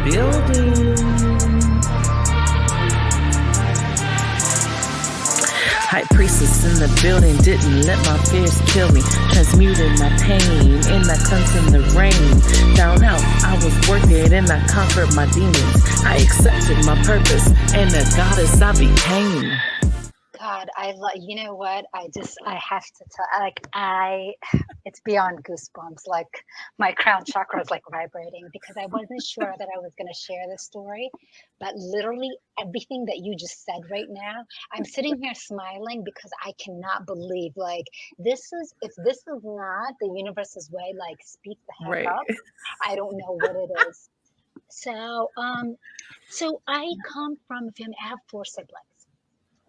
building. High priestess in the building, didn't let my fears kill me. Transmuted my pain in that cleanse in the rain. Down out, I was worth it and I conquered my demons. I accepted my purpose and the goddess I became. God, you know what? I have to tell, it's beyond goosebumps. Like my crown chakra is like vibrating because I wasn't sure that I was going to share this story, but literally everything that you just said right now, I'm sitting here smiling because I cannot believe like if this is not the universe's way, like speak the heck Right. up. I don't know what it is. So, so I come from a family. I have four siblings.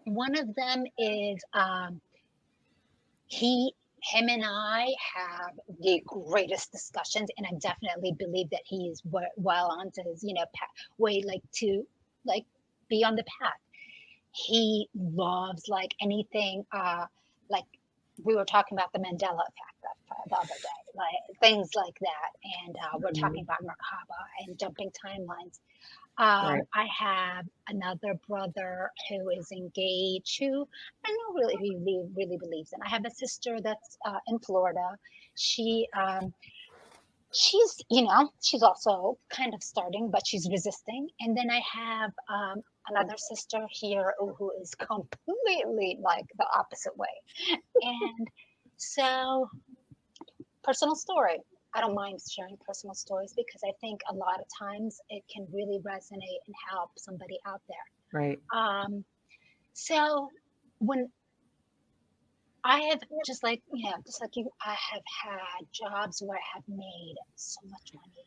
One of them is he him and I have the greatest discussions, and I definitely believe that he is well onto his way like be on the path. He loves like anything like we were talking about the Mandela effect the other day, like things like that, and we're talking Mhm. about Merkaba and jumping timelines. Right. I have another brother who is engaged, who I don't know really believes in. I have a sister that's in Florida. She she's also kind of starting, but she's resisting. And then I have another sister here who is completely like the opposite way. And so personal story. I don't mind sharing personal stories because I think a lot of times it can really resonate and help somebody out Right. there. So when I have just like you, I have had jobs where I have made so much money.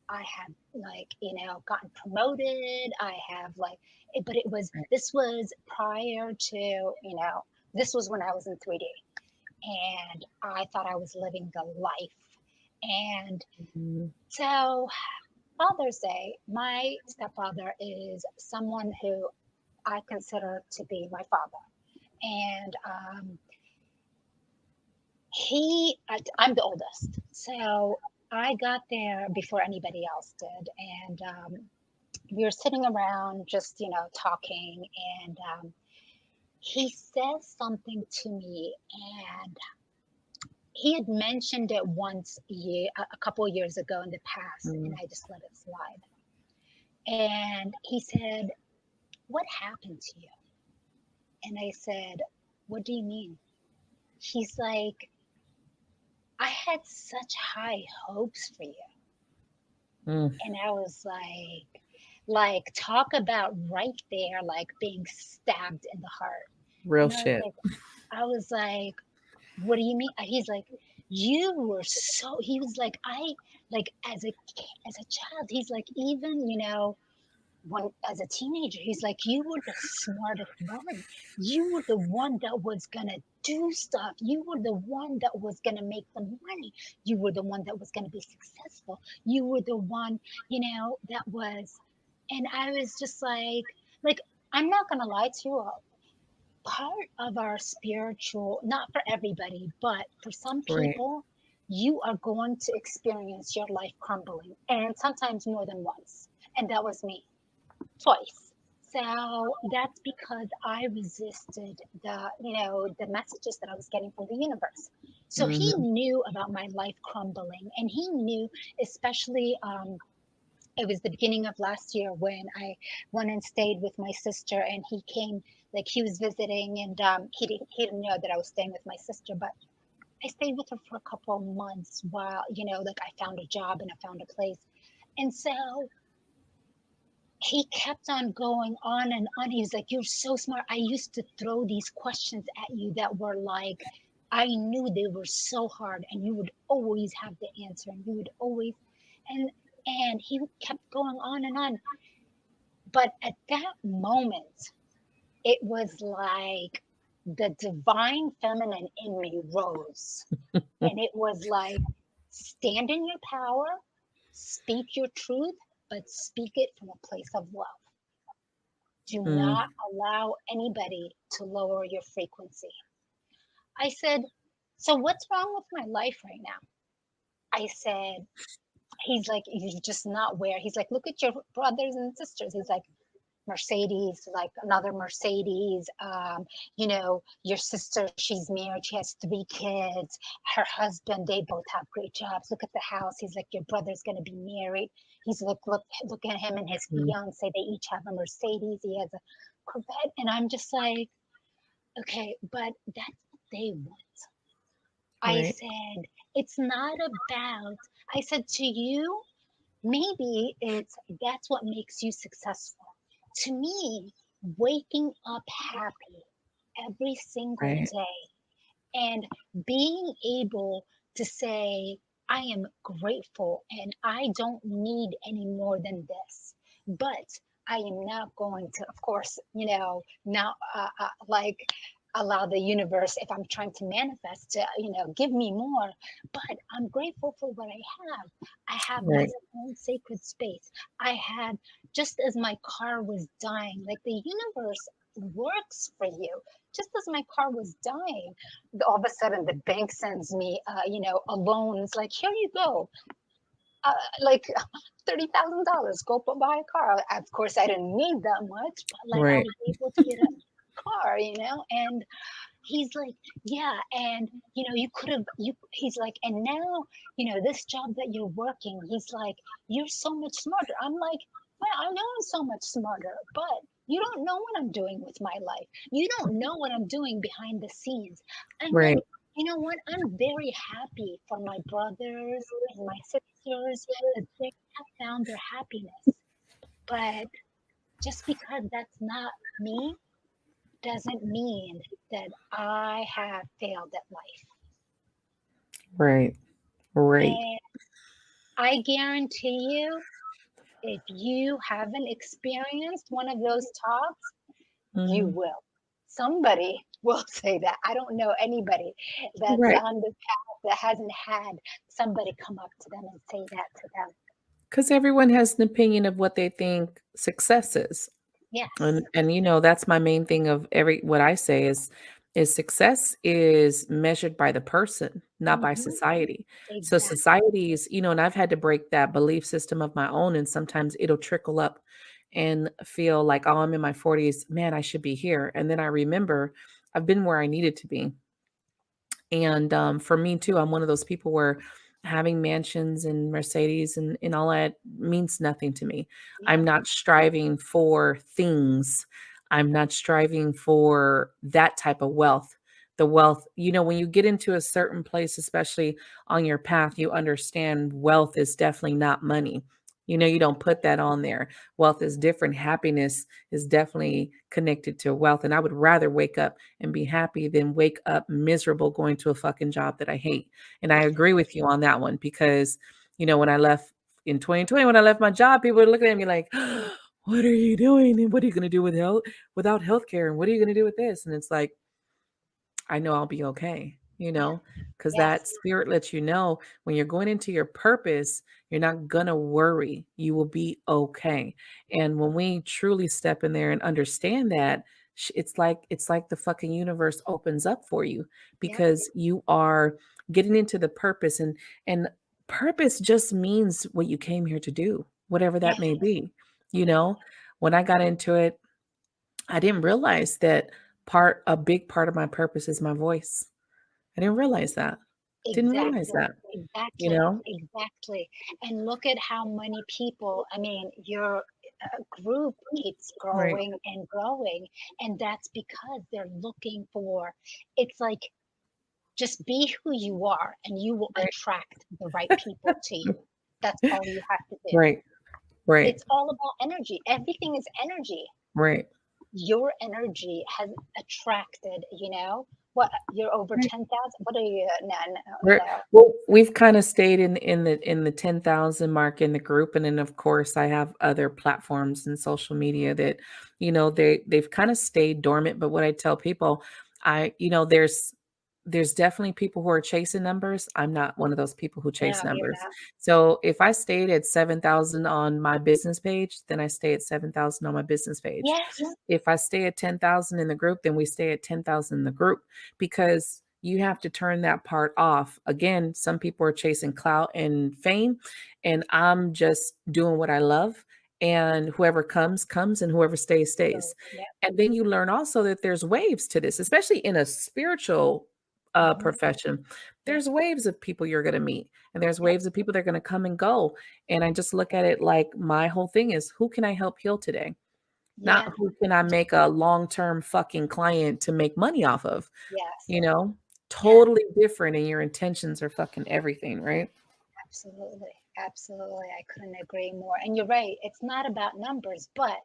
I have gotten promoted. I have but Right. this was prior to this was when I was in 3D, and I thought I was living the life. And Mhm. so, Father's Day, my stepfather is someone who I consider to be my father. And I'm the oldest. So I got there before anybody else did. And we were sitting around just, talking. And he says something to me. And he had mentioned it once a couple of years ago in the past. And Mhm. I just let it slide. And he said, "What happened to you?" And I said, "What do you mean?" He's like, "I had such high hopes for you." Mm. And I was like, talk about right there, like being stabbed in the heart. Real And I was shit. like, what do you mean? He's like, you were so, he was like, like as a child, he's like, even, when as a teenager, he's like, you were the smartest one. You were the one that was gonna do stuff. You were the one that was gonna make the money. You were the one that was gonna be successful. You were the one, that was. And I was just like I'm not gonna lie to you. Part of our spiritual, not for everybody, but for some Right. people, you are going to experience your life crumbling, and sometimes more than once. And that was me twice. So that's because I resisted the messages that I was getting from the universe. So he Mhm. knew about my life crumbling, and he knew, especially it was the beginning of last year when I went and stayed with my sister, and he came, like he was visiting, and he didn't know that I was staying with my sister, but I stayed with her for a couple of months while like I found a job and I found a place, and so he kept on going on and on. He was like, "You're so smart. I used to throw these questions at you that were like, I knew they were so hard, and you would always have the answer, and you would always." And he kept going on and on. But at that moment, it was like the divine feminine in me rose, and it was like, stand in your power, speak your truth, but speak it from a place of love. Do not Mm. allow anybody to lower your frequency. I said, "So what's wrong with my life right now?" I said, he's like, he's just not where. He's like, look at your brothers and sisters. He's like, Mercedes, like another Mercedes. Your sister, she's married, she has 3 kids. Her husband, they both have great jobs. Look at the house. He's like, your brother's gonna be married. He's look at him and his Mm. fiance. They each have a Mercedes. He has a Corvette, and I'm just like, okay, but that's what they want. I Right. said, it's not about. I said to you, maybe it's that's what makes you successful. To me, waking up happy every single Right. day and being able to say, I am grateful and I don't need any more than this. But I am not going to, of course, now like allow the universe, if I'm trying to manifest, to, give me more. But I'm grateful for what I have. I have my Right. own sacred space. I had, just as my car was dying, like the universe works for you. Just as my car was dying, all of a sudden the bank sends me, a loan. It's like, here you go, like $30,000. Go buy a car. Of course, I didn't need that much, but like I Right. was able to get a car, and he's like, yeah, and you could have you. He's like, and now this job that you're working. He's like, you're so much smarter. I'm like, well, I know I'm so much smarter, but you don't know what I'm doing with my life. You don't know what I'm doing behind the scenes. I'm like, Right. you know what? I'm very happy for my brothers and my sisters that they have found their happiness. But just because that's not me doesn't mean that I have failed at life. Right. Right. And I guarantee you, if you haven't experienced one of those talks, you Hmm. will. Somebody will say that. I don't know anybody that's Right. on the path that hasn't had somebody come up to them and say that to them. Because everyone has an opinion of what they think success is. Yes. And that's my main thing of every what I say is success is measured by the person, not by Hmm. society. So Exactly. society's, and I've had to break that belief system of my own, and sometimes it'll trickle up and feel like, oh, I'm in my 40s, man, I should be here. And then I remember I've been where I needed to be. And for me too, I'm one of those people where having mansions and Mercedes and all that means nothing to me. I'm Yep. not striving for things. I'm not striving for that type of wealth. The wealth, when you get into a certain place, especially on your path, you understand wealth is definitely not money. You don't put that on there. Wealth is different. Happiness is definitely connected to wealth. And I would rather wake up and be happy than wake up miserable going to a fucking job that I hate. And I agree with you on that one because, when I left in 2020, when I left my job, people were looking at me like, what are you doing? And what are you going to do without healthcare? And what are you going to do with this? And it's like, I know I'll be okay, Yeah. because that Yes. spirit lets you know when you're going into your purpose, you're not going to worry. You will be okay. And when we truly step in there and understand that, it's like the fucking universe opens up for you Yep. because you are getting into the purpose and purpose just means what you came here to do, whatever that may Yes. be. You know, when I got into it, I didn't realize that a big part of my purpose is my voice. I didn't realize that. Didn't realize Exactly, that, you exactly, know? exactly. And look at how many people, I mean, your group keeps Right. growing and growing. And that's because they're looking for, it's like, just be who you are and you will Right. attract the right people to you. That's all you have to do. Right. Right. It's all about energy. Everything is energy. Right. Your energy has attracted, what, you're over Right. 10,000. What are you now? Well, we've kinda stayed in the 10,000 mark in the group, and then, of course, I have other platforms and social media that, they've kinda stayed dormant, but what I tell people, there's definitely people who are chasing numbers. I'm not one of those people who chase No, you're numbers. not. So, if I stayed at 7,000 on my business page, then I stay at 7,000 on my business page. Yes. If I stay at 10,000 in the group, then we stay at 10,000 in the group because you have to turn that part off. Again, some people are chasing clout and fame, and I'm just doing what I love. And whoever comes, comes, and whoever stays, So stays. yeah. And then you learn also that there's waves to this, especially in a spiritual Hmm. profession. Yeah. There's waves of people you're going to meet, and there's Yep. waves of people that are going to come and go. And I just look at it like my whole thing is, who can I help heal today? Yeah. Not who can I make a long-term fucking client to make money off of, Yes. you know? Yeah. Totally different, and your intentions are fucking everything, right? Absolutely. Absolutely. I couldn't agree more. And you're right. It's not about numbers, but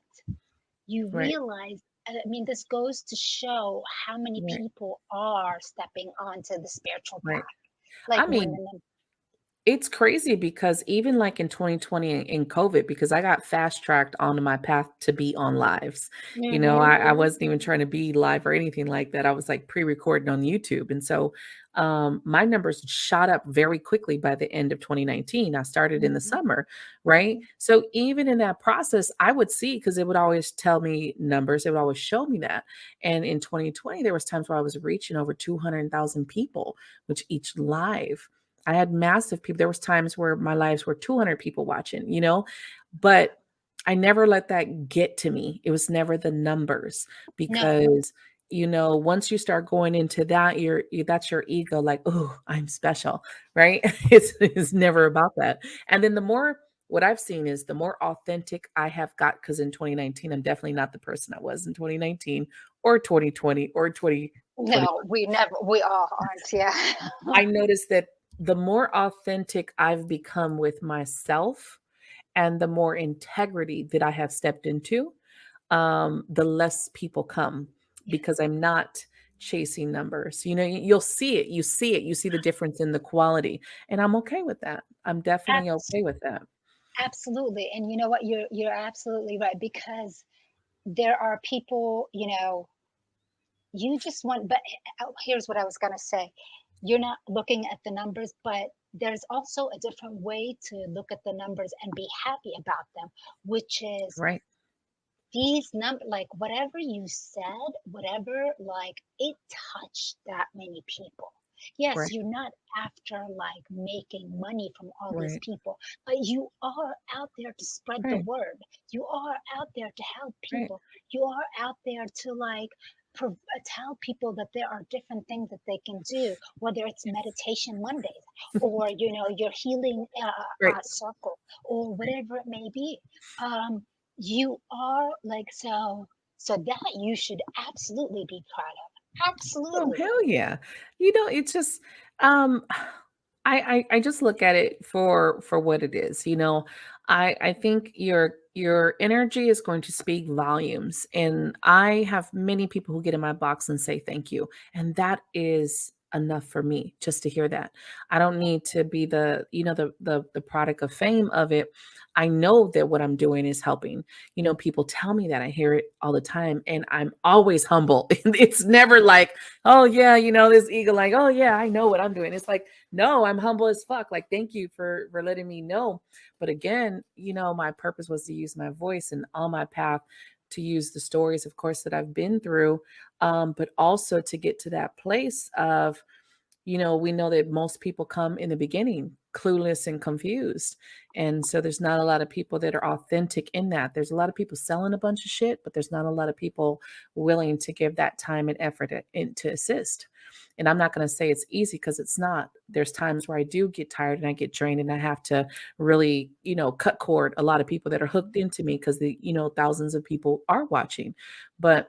you Right, realize, I mean, this goes to show how many right, people are stepping onto the spiritual right. path. Like I when mean, it's crazy because even like in 2020 in COVID, because I got fast tracked onto my path to be on lives. You know, mm-hmm, I wasn't even trying to be live or anything like that. I was like pre-recording on YouTube. And so my numbers shot up very quickly by the end of 2019. I started in the mm-hmm, summer, right? hmm. So even in that process, I would see because it would always tell me numbers, it would always show me that. And in 2020, there was times where I was reaching over 200,000 people, which each live. I had massive people. There was times where my lives were 200 people watching, you know, but I never let that get to me. It was never the numbers No, because, you know, once you start going into that, that's your ego, like, oh, I'm special, right? It's never about that. And then the more what I've seen is the more authentic I have got, because in 2019, I'm definitely not the person I was in 2019 or 2020 or 2021. no, we never, we all aren't. Yeah. I noticed that the more authentic I've become with myself and the more integrity that I have stepped into, the less people come Yeah. because I'm not chasing numbers. You know, you'll see it. You see it. You see the difference in the quality. And I'm okay with that. I'm definitely Abs- okay with that. Absolutely. And you know what? You're absolutely right, because there are people, you just want, but here's what I was going to say. You're not looking at the numbers, but there's also a different way to look at the numbers and be happy about them, which is Right. these number, like whatever you said, whatever, like it touched that many people. Yes, Right. you're not after like making money from all these Right. people, but you are out there to spread the Right. word. You are out there to help Right. people. You are out there to like tell people that there are different things that they can do, whether it's meditation Mondays, or your healing Right. circle, or whatever it may be. You are like, so that you should absolutely be proud of. Oh, Absolutely. hell yeah. You know, it's just um I just look at it for what it is, you know. I think your energy is going to speak volumes, and I have many people who get in my box and say thank you, and that is enough for me just to hear that. I don't need to be the, you know, the product of fame of it. I know that what I'm doing is helping. You know, people tell me that. I hear it all the time, and I'm always humble. It's never like, oh yeah, you know, this ego like, oh yeah, I know what I'm doing. It's like, no, I'm humble as fuck. Like, thank you for letting me know. But again, you know, my purpose was to use my voice and on my path to use the stories, of course, that I've been through, but also to get to that place of, you know, we know that most people come in the beginning clueless and confused. And so there's not a lot of people that are authentic in that. There's a lot of people selling a bunch of shit, but there's not a lot of people willing to give that time and effort to assist. And I'm not going to say it's easy because it's not. There's times where I do get tired and I get drained and I have to really, you know, cut cord a lot of people that are hooked into me because the, you know, thousands of people are watching. But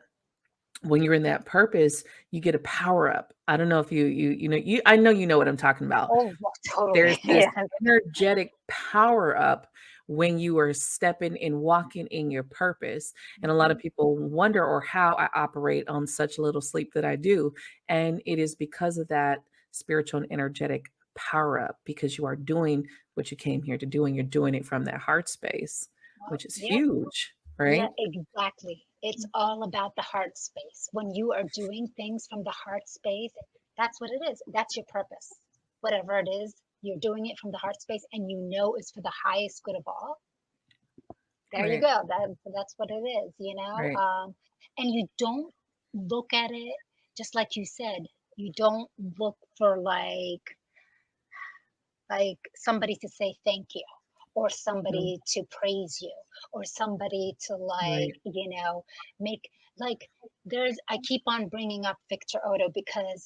when you're in that purpose, you get a power up. I don't know if you know, I know you know what I'm talking about. Oh, well, totally. There's this Yeah. energetic power up when you are stepping and walking in your purpose. And a lot of Mhm. people wonder or how I operate on such little sleep that I do. And it is because of that spiritual and energetic power up, because you are doing what you came here to do and you're doing it from that heart space, Well, which is yeah, huge, yeah, right? exactly. It's all about the heart space. When you are doing things from the heart space, that's what it is. That's your purpose. Whatever it is, you're doing it from the heart space, and you know it's for the highest good of all. There you Right. go. That's what it is. Right. And you don't look at it, just like you said. You don't look for like somebody to say thank you, or Mm. somebody to praise you, or somebody to Right. make like there's I keep on bringing up Victor Odo because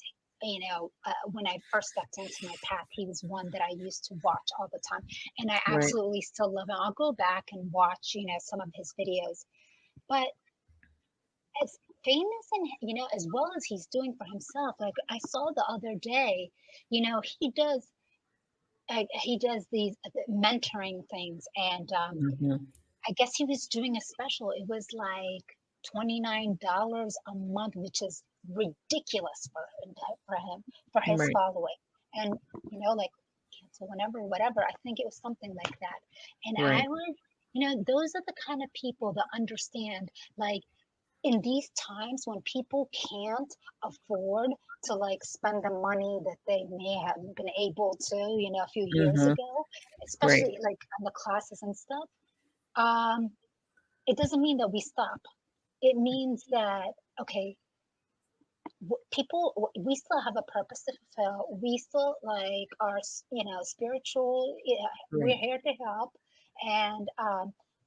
when I first stepped into my path, he was one that I used to watch all the time, and I Right. absolutely still love him. I'll go back and watch some of his videos. But as famous and as well as he's doing for himself, like I saw the other day, he does these mentoring things, and Hmm. I guess he was doing a special. It was like $29 a month, which is ridiculous for his Right. following. And like cancel whenever, whatever. I think it was something like that. And I Right. would, those are the kind of people that understand, like, in these times when people can't afford to like spend the money that they may have been able to, a few years Hmm. ago, Right. especially like on the classes and stuff. um, it doesn't mean that we stop. It means that, okay, we still have a purpose to fulfill. We still like are, spiritual. Yeah, we're Right. here to help. And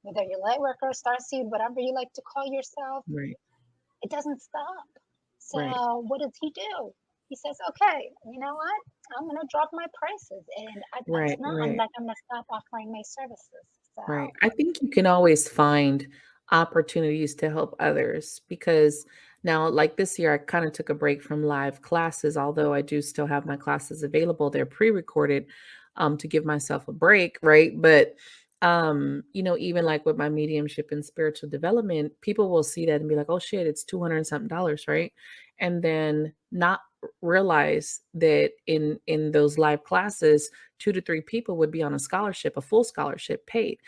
whether you're light worker, starseed, whatever you like to call yourself, Right. it doesn't stop. Right. So what does he do? He says, okay, you know what? I'm going to drop my prices. And that's Right. not, I'm Right. like, I'm going to stop offering my services. So, Right. I think you can always find opportunities to help others because now, like this year, I kind of took a break from live classes, although I do still have my classes available. They're pre-recorded to give myself a break, right? But even like with my mediumship and spiritual development, people will see that and be like, oh shit, it's 200 and something dollars, right? And then not realize that in those live classes, 2 to 3 people would be on a scholarship, a full scholarship paid.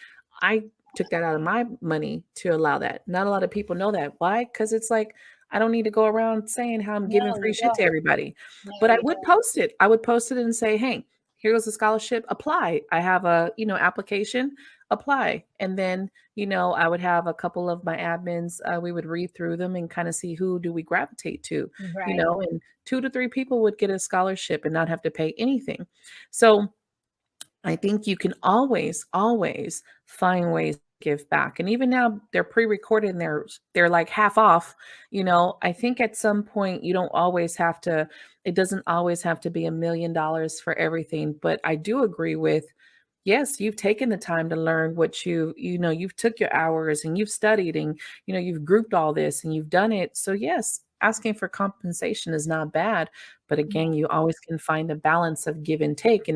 I took that out of my money to allow that. Not a lot of people know that. Why? Because it's like I don't need to go around saying how I'm giving no, free you shit to don't. everybody. No, But I you would don't. post it. I would post it and say, hey, here's a scholarship, apply. I have a, application, apply. And then, I would have a couple of my admins, we would read through them and kind of see who do we gravitate to, Right. and 2 to 3 people would get a scholarship and not have to pay anything. So I think you can always, always find ways to give back. And even now they're pre-recorded and they're like half off. I think at some point you don't always have to, it doesn't always have to be $1 million for everything. But I do agree with, yes, you've taken the time to learn what you've took your hours and you've studied and you've grouped all this and you've done it. So yes, asking for compensation is not bad. But No, again, you always can find a balance of give and take.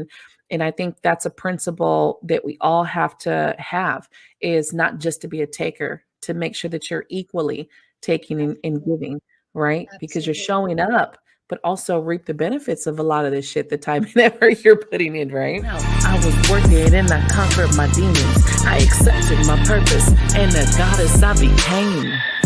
And I think that's a principle that we all have to have is not just to be a taker, to make sure that you're equally taking and absolutely. giving, right? Because you're Absolutely. showing up, but also reap the benefits of a lot of this shit, the time and effort you're putting in, right? Right. Now, I was working and I conquered my demons. I accepted my purpose and the goddess I became.